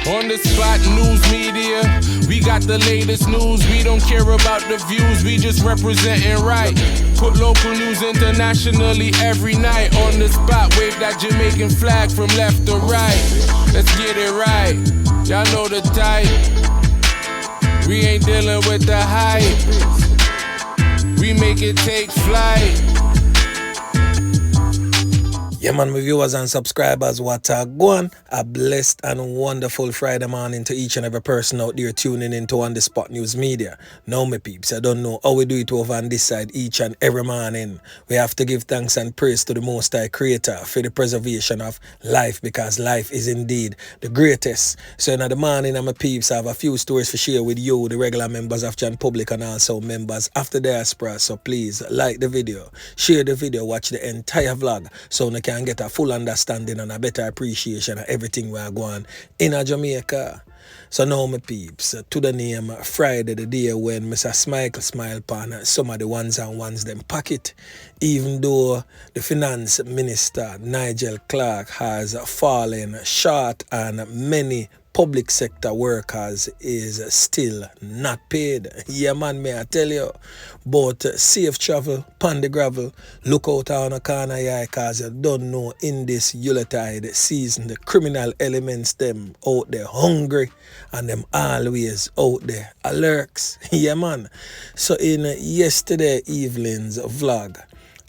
On the spot news media, we got the latest news. We don't care about the views, we just representing right. Put local news internationally every night. On the spot, wave that Jamaican flag from left to right. Let's get it right, y'all know the type. We ain't dealing with the hype, we make it take flight. Yeah, man, my viewers and subscribers, what a going. A blessed and wonderful Friday morning to each and every person out there tuning into On The Spot News Media. Now, my peeps, I don't know how we do it over on this side each and every morning. We have to give thanks and praise to the Most High Creator for the preservation of life, because life is indeed the greatest. So in the morning, my peeps, I have a few stories to share with you, the regular members of John Public and also members of the diaspora. So please like the video, share the video, watch the entire vlog so you can get a full understanding and a better appreciation of everything we are going in Jamaica. So now, my peeps, to the name Friday, the day when Mr. Smile upon some of the ones and ones them pocket, even though the finance minister Nigel Clark has fallen short and many public sector workers is still not paid. Yeah, man, may I tell you. But safe travel, pan the gravel, look out on the corner, yeah, because you don't know in this Yuletide season, the criminal elements them out there hungry and them always out there alerts. Yeah, man. So in yesterday evening's vlog,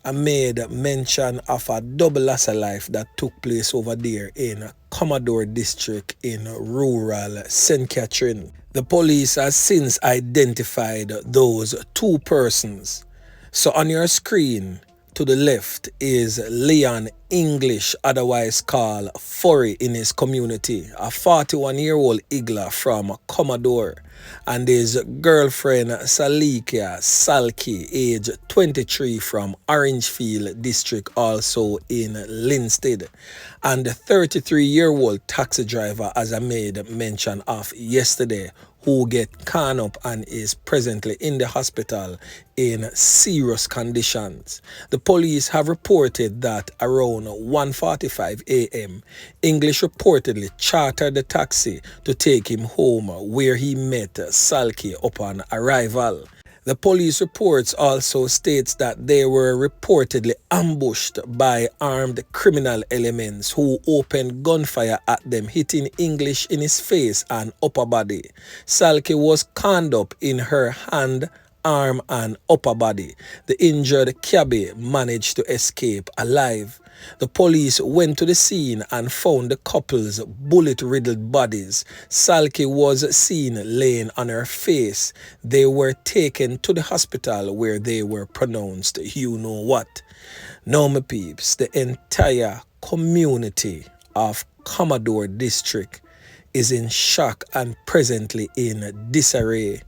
I made mention of a double loss of life that took place over there in Commodore District in rural St. Catherine. The police has since identified those two persons. So on your screen to the left is Leon English, otherwise called Farin in his community, a 41-year-old Igla from Commodore, and his girlfriend Salieka Salkey, age 23, from Orangefield District, also in Linstead, and the 33-year-old taxi driver, as I made mention of yesterday, who get caught up and is presently in the hospital in serious conditions. The police have reported that around 1:45 a.m., English reportedly chartered the taxi to take him home, where he met Salkey upon arrival. The police reports also states that they were reportedly ambushed by armed criminal elements who opened gunfire at them, hitting English in his face and upper body. Salkey was conned up in her hand, arm and upper body. The injured cabbie managed to escape alive. The police went to the scene and found the couple's bullet-riddled bodies. Salkey was seen laying on her face. They were taken to the hospital where they were pronounced you know what. Now, my peeps, the entire community of Commodore District is in shock and presently in disarray.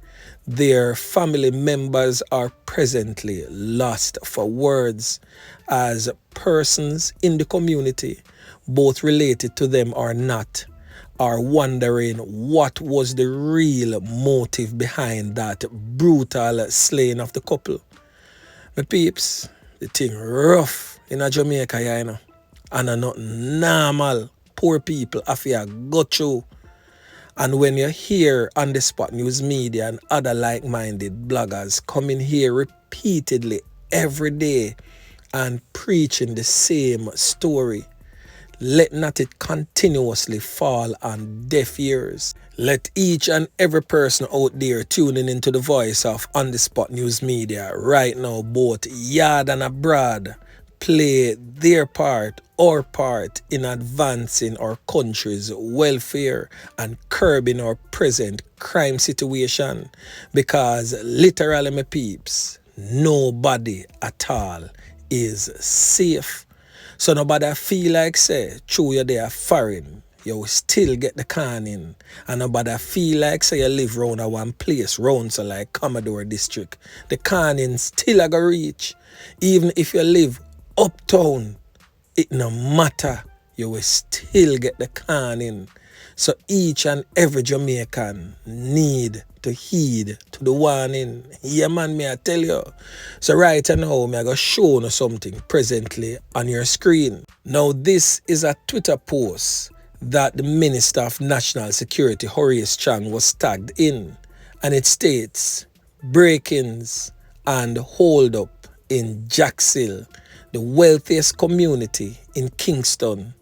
Their family members are presently lost for words, as persons in the community, both related to them or not, are wondering what was the real motive behind that brutal slaying of the couple. My peeps, the thing rough in Jamaica, you know, and not normal. Poor people have to go through. And when you hear On The Spot News Media and other like-minded bloggers coming here repeatedly every day and preaching the same story, let not it continuously fall on deaf ears. Let each and every person out there tuning into the voice of On The Spot News Media right now, both yard and abroad, play their part, our part, in advancing our country's welfare and curbing our present crime situation. Because literally, my peeps, nobody at all is safe. So nobody feel like say, through you there Farin, you will still get the conning. And nobody feel like say you live round a one place, round so like Commodore District. The conning still a go reach. Even if you live uptown, it no matter, you will still get the conning. So each and every Jamaican need to heed to the warning. Yeah, man, may I tell you. So right now, I'm going to show you something presently on your screen. Now, this is a Twitter post that the Minister of National Security, Horace Chang, was tagged in. And it states, break-ins and hold-up in Jackshill, the wealthiest community in Kingston,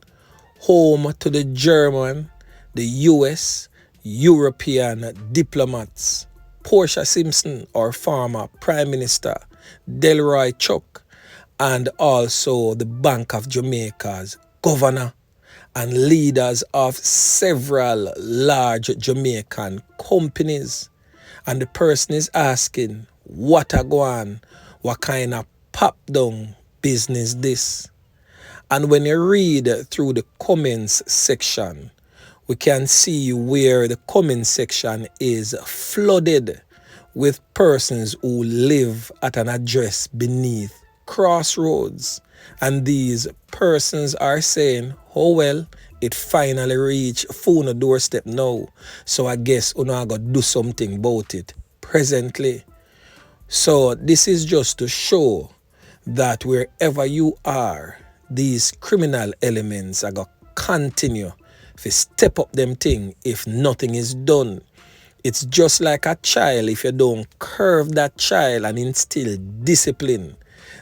home to the German, the US, European diplomats, Portia Simpson, our former Prime Minister, Delroy Chuck, and also the Bank of Jamaica's governor and leaders of several large Jamaican companies. And the person is asking, what a go on? What kind of pop down business this? And when you read through the comments section, we can see where the comment section is flooded with persons who live at an address beneath Crossroads. And these persons are saying, oh well, it finally reached Funa doorstep now. So I guess we got to do something about it presently. So this is just to show that wherever you are, these criminal elements are going to continue to step up them thing if nothing is done. It's just like a child. If you don't curve that child and instill discipline,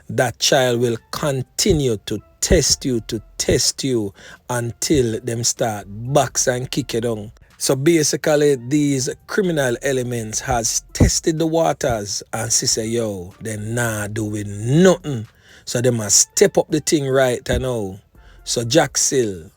that child will continue to test you until them start box and kick you down. So basically, these criminal elements has tested the waters and say, yo, they not doing nothing. So they must step up the thing right now. So Jackshill,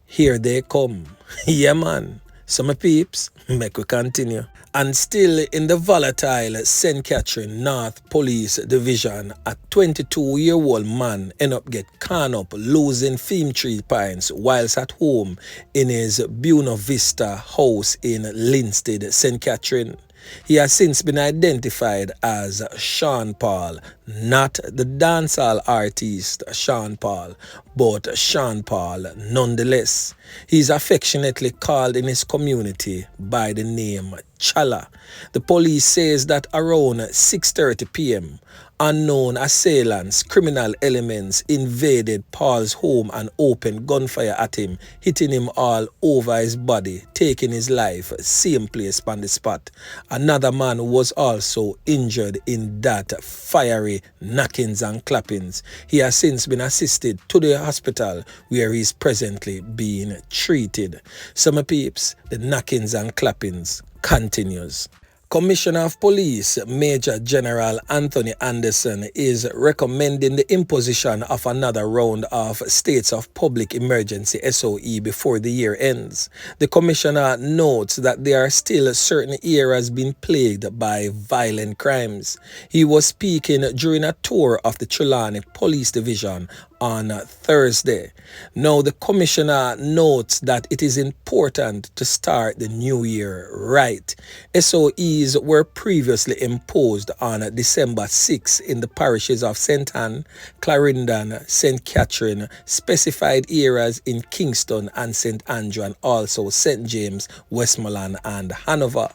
here they come. Yeah, man. So my peeps, make we continue. And still in the volatile St. Catherine North Police Division, a 22-year-old man ended up get caught up losing 3 pints whilst at home in his Buena Vista house in Linstead, St. Catherine. He has since been identified as Sean Paul, not the dancehall artist Sean Paul, but Sean Paul nonetheless. He is affectionately called in his community by the name Chala. The police says that around 6:30 p.m., unknown assailants, criminal elements, invaded Paul's home and opened gunfire at him, hitting him all over his body, taking his life, same place on the spot. Another man was also injured in that fiery knockings and clappings. He has since been assisted to the hospital where he is presently being treated. So my peeps, the knockings and clappings continues. Commissioner of Police Major General Anthony Anderson is recommending the imposition of another round of states of public emergency SOE before the year ends. The commissioner notes that there are still certain areas being plagued by violent crimes. He was speaking during a tour of the Trelawney Police Division on Thursday. Now, the commissioner notes that it is important to start the new year right. SOEs were previously imposed on December 6 in the parishes of St. Ann, Clarendon, St. Catherine, specified areas in Kingston and St. Andrew, and also St. James, Westmoreland and Hanover.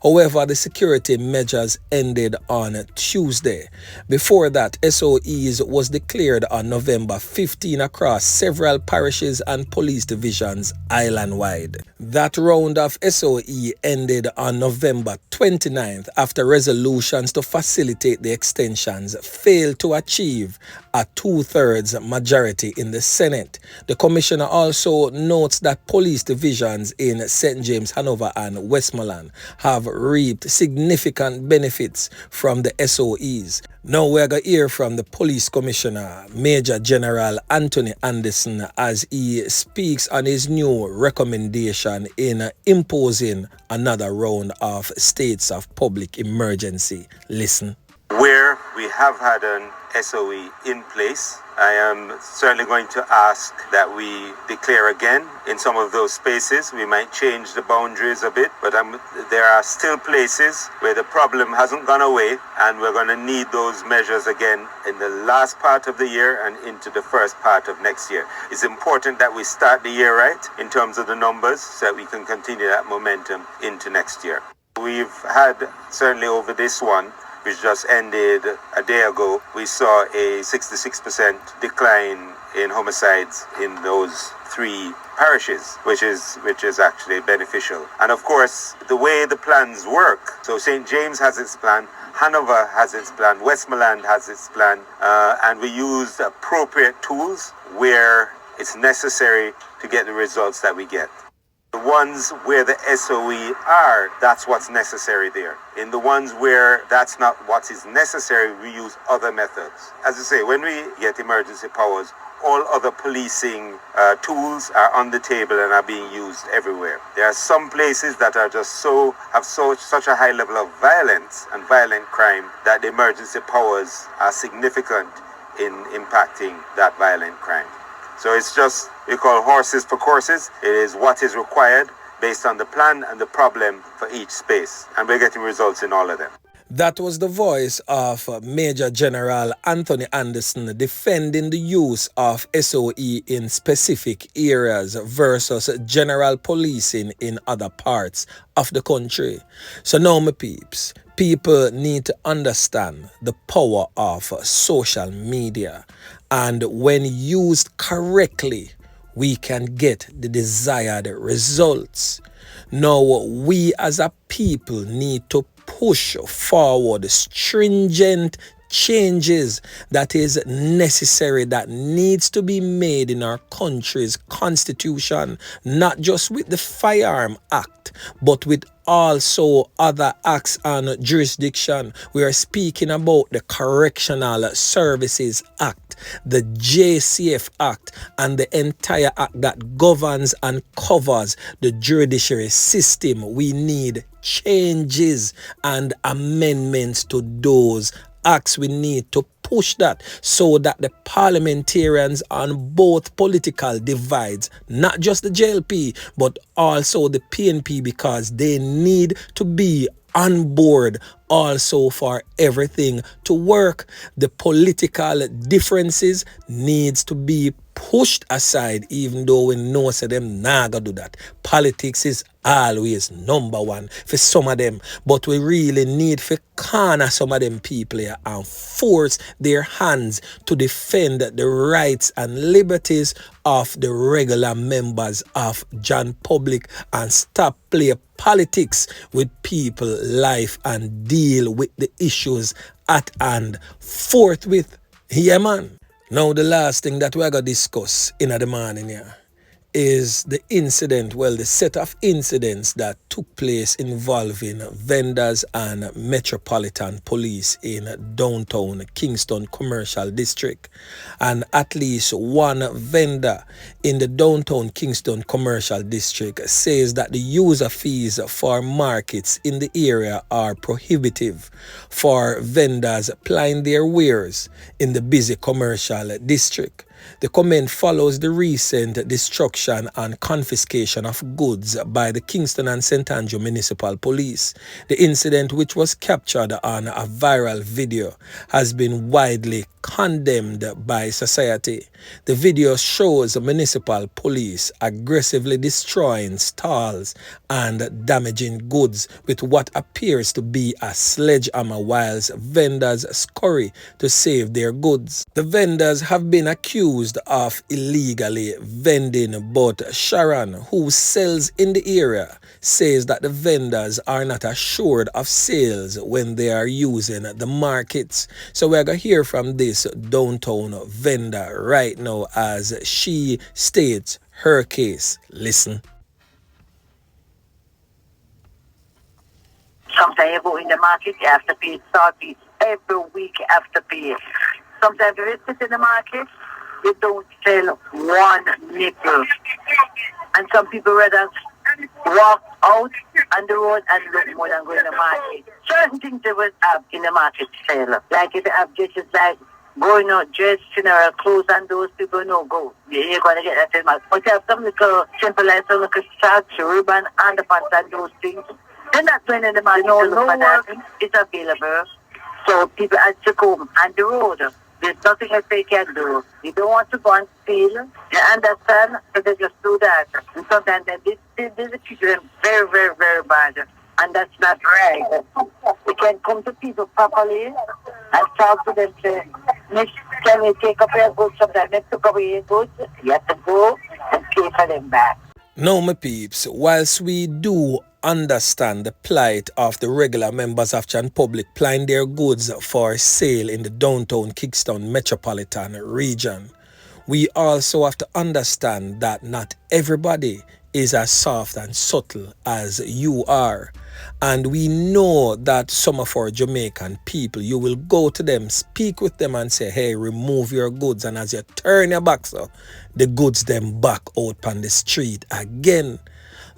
However, the security measures ended on Tuesday. Before that, SOEs was declared on November 15 across several parishes and police divisions island-wide. That round of SOE ended on November 29th after resolutions to facilitate the extensions failed to achieve a 2/3 majority in the Senate. The commissioner also notes that police divisions in St. James, Hanover and Westmoreland have reaped significant benefits from the SOEs. Now we're going to hear from the police commissioner, Major General Anthony Anderson, as he speaks on his new recommendation in imposing another round of states of public emergency. Listen. Where we have had an SOE in place, I am certainly going to ask that we declare again in some of those spaces. We might change the boundaries a bit, but there are still places where the problem hasn't gone away, and we're going to need those measures again in the last part of the year and into the first part of next year. It's important that we start the year right in terms of the numbers so that we can continue that momentum into next year. We've had, certainly over this one, which just ended a day ago, we saw a 66% decline in homicides in those 3 parishes, which is actually beneficial. And of course, the way the plans work, so St. James has its plan, Hanover has its plan, Westmoreland has its plan, and we use appropriate tools where it's necessary to get the results that we get. The ones where the SOE are, that's what's necessary there. In the ones where that's not what is necessary, we use other methods. As I say, when we get emergency powers, all other policing tools are on the table and are being used everywhere. There are some places that are just such a high level of violence and violent crime that the emergency powers are significant in impacting that violent crime. So it's just, we call horses for courses. It is what is required based on the plan and the problem for each space. And we're getting results in all of them. That was the voice of Major General Anthony Anderson defending the use of SOE in specific areas versus general policing in other parts of the country. So now, my peeps, people need to understand the power of social media. And when used correctly, we can get the desired results. Now, we as a people need to push forward stringent changes that is necessary, that needs to be made in our country's constitution, not just with the Firearm Act, but with also other acts and jurisdiction. We are speaking about the Correctional Services Act, the JCF Act, and the entire act that governs and covers the judiciary system. We need changes and amendments to those acts. We need to push that so that the parliamentarians on both political divides, not just the JLP, but also the PNP, because they need to be on board also for everything to work. The political differences needs to be pushed aside, even though we know say them nah gonna do that. Politics is always number one for some of them, but we really need to corner some of them people here and force their hands to defend the rights and liberties of the regular members of John Public and stop play politics with people life and deal with the issues at hand forthwith. Yeah, man. Now the last thing that we're going to discuss in the morning here is the incident, the set of incidents that took place involving vendors and Metropolitan Police in downtown Kingston Commercial District. And at least one vendor in the downtown Kingston Commercial District says that the user fees for markets in the area are prohibitive for vendors plying their wares in the busy commercial district. The comment follows the recent destruction and confiscation of goods by the Kingston and St. Andrew Municipal Police. The incident, which was captured on a viral video, has been widely condemned by society. The video shows municipal police aggressively destroying stalls and damaging goods with what appears to be a sledgehammer whilst vendors scurry to save their goods. The vendors have been accused of illegally vending, but Sharon, who sells in the area, says that the vendors are not assured of sales when they are using the markets. So we're going to hear from this downtown vendor right now as she states her case. Listen. Sometimes you go in the market, you have to pay $30 every week after pay. Sometimes you sit in the market, you don't sell one nickel. And some people rather walk out on the road and look more than go in the market. Certain things they will have in the market sale. Like if you have dresses like going out dressed, funeral clothes, and those people no go. You're going to get that in the market. But you have some little simple like some little socks, ribbon, underpants and those things. They're not going in the market. No work is available. So people have to come on the road. There's nothing else they can do. You don't want to go and steal. You understand? So they just do that. And sometimes they treat them very, very, very bad. And that's not right. We can come to people properly and talk to them, say, Miss, Can you take up your goods? Sometimes they took away your goods. You have to go and pay for them back. Now, my peeps, whilst we do understand the plight of the regular members of Chan Public plying their goods for sale in the downtown Kingston metropolitan region, we also have to understand that not everybody is as soft and subtle as you are. And we know that some of our Jamaican people, you will go to them, speak with them and say, hey, remove your goods. And as you turn your back, so the goods them back out on the street again.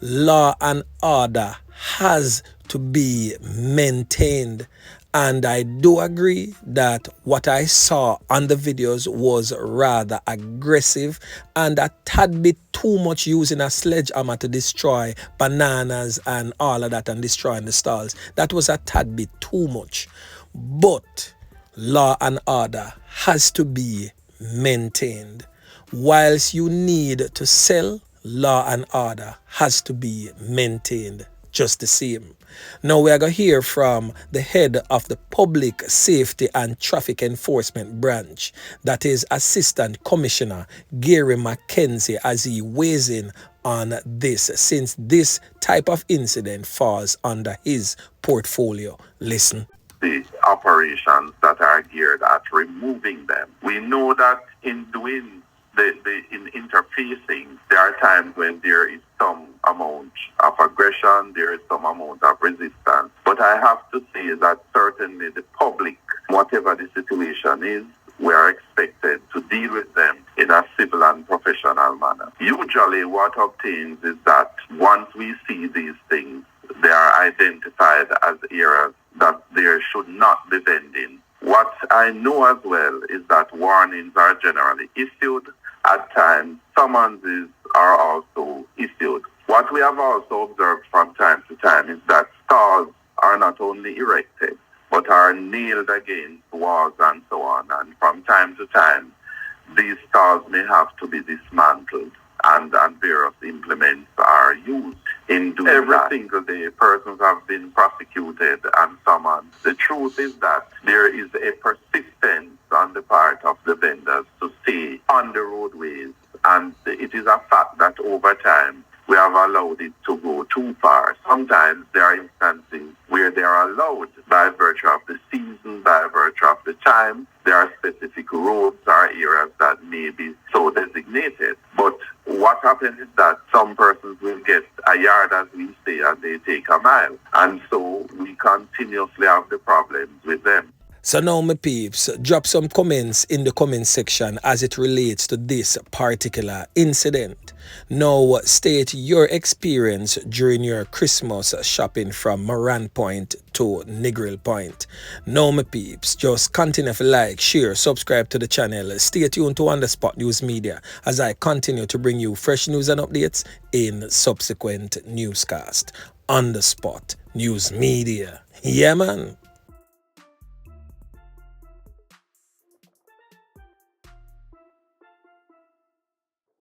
Law and order has to be maintained. And I do agree that what I saw on the videos was rather aggressive and a tad bit too much using a sledgehammer to destroy bananas and all of that and destroying the stalls. That was a tad bit too much. But law and order has to be maintained. Whilst you need to sell, law and order has to be maintained just the same. Now we are going to hear from the head of the Public Safety and Traffic Enforcement Branch, that is Assistant Commissioner Gary Mackenzie, as he weighs in on this, since this type of incident falls under his portfolio. Listen. The operations that are geared at removing them. We know that in doing in interfacing, there are times when there is some amount of aggression, there is some amount of resistance. But I have to say that certainly the public, whatever the situation is, we are expected to deal with them in a civil and professional manner. Usually what obtains is that once we see these things, they are identified as areas that there should not be vending. What I know as well is that warnings are generally issued. At times, summonses are also issued. What we have also observed from time to time is that stars are not only erected, but are nailed against walls and so on. And from time to time, these stars may have to be dismantled and various implements are used. In doing every single day, persons have been prosecuted and summoned. The truth is that there is a persistence on the part of the vendors to stay on the roadways, and it is a fact that over time we have allowed it to go too far. Sometimes there are instances where they are allowed by virtue of the season, by virtue of the time. There are specific roads or areas that may be so designated. But what happens is that some persons will get a yard, as we say, and they take a mile. And so we continuously have the problems with them. So now, my peeps, drop some comments in the comment section as it relates to this particular incident. Now, state your experience during your Christmas shopping from Moran Point to Negril Point. Now, my peeps, just continue to like, share, subscribe to the channel. Stay tuned to On The Spot News Media as I continue to bring you fresh news and updates in subsequent newscast. On The Spot News Media. Yeah, man.